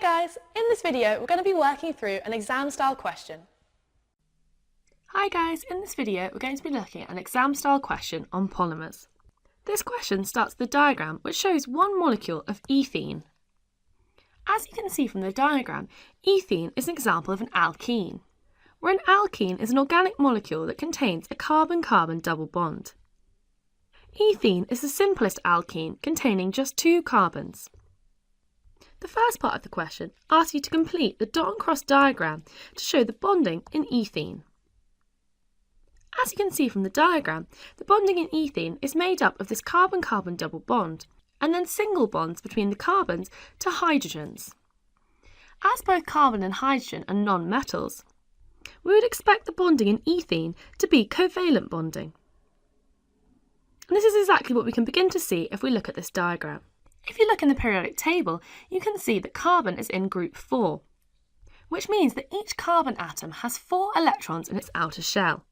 guys, in this video we're going to be working through an exam style question. Hi guys, in this video we're going to be looking at an exam style question on polymers. This question starts with a diagram which shows one molecule of ethene. As you can see from the diagram, ethene is an example of an alkene, where an alkene is an organic molecule that contains a carbon-carbon double bond. Ethene is the simplest alkene containing just two carbons. The first part of the question asks you to complete the dot and cross diagram to show the bonding in ethene. As you can see from the diagram, the bonding in ethene is made up of this carbon-carbon double bond and then single bonds between the carbons to hydrogens. As both carbon and hydrogen are non-metals, we would expect the bonding in ethene to be covalent bonding. And this is exactly what we can begin to see if we look at this diagram. If you look in the periodic table, you can see that carbon is in group 4, which means that each carbon atom has 4 electrons in its outer shell.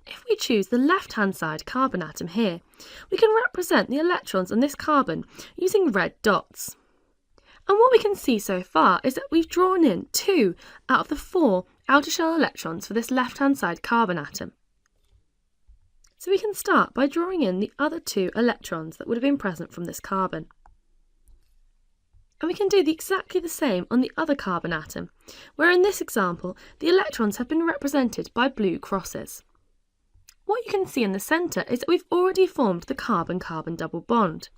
If we choose the left-hand side carbon atom here, we can represent the electrons on this carbon using red dots. And what we can see so far is that we've drawn in 2 out of the 4 outer shell electrons for this left-hand side carbon atom. So we can start by drawing in the other 2 electrons that would have been present from this carbon. And we can do exactly the same on the other carbon atom, where in this example the electrons have been represented by blue crosses. What you can see in the centre is that we've already formed the carbon-carbon double bond.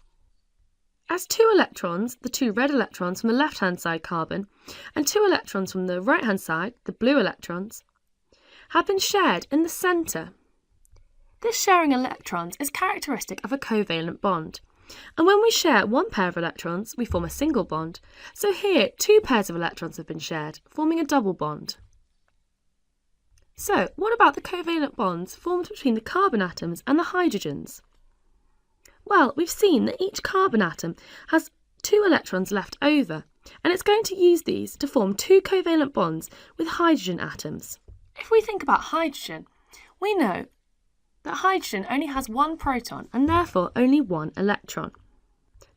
As 2 electrons, the 2 red electrons from the left-hand side carbon, and 2 electrons from the right-hand side, the blue electrons, have been shared in the centre. This sharing electrons is characteristic of a covalent bond, and when we share one pair of electrons, we form a single bond, so here 2 pairs of electrons have been shared, forming a double bond. So, what about the covalent bonds formed between the carbon atoms and the hydrogens? Well, we've seen that each carbon atom has 2 electrons left over, and it's going to use these to form 2 covalent bonds with hydrogen atoms. If we think about hydrogen, we know that hydrogen only has 1 proton and therefore only 1 electron.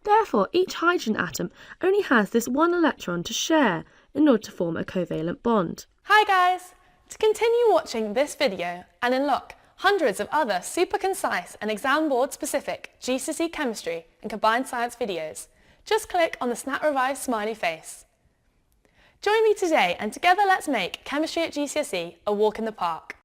Therefore, each hydrogen atom only has this 1 electron to share in order to form a covalent bond. Hi guys! To continue watching this video and unlock hundreds of other super concise and exam board specific GCSE chemistry and combined science videos, just click on the Snap Revise smiley face. Join me today and together let's make Chemistry at GCSE a walk in the park.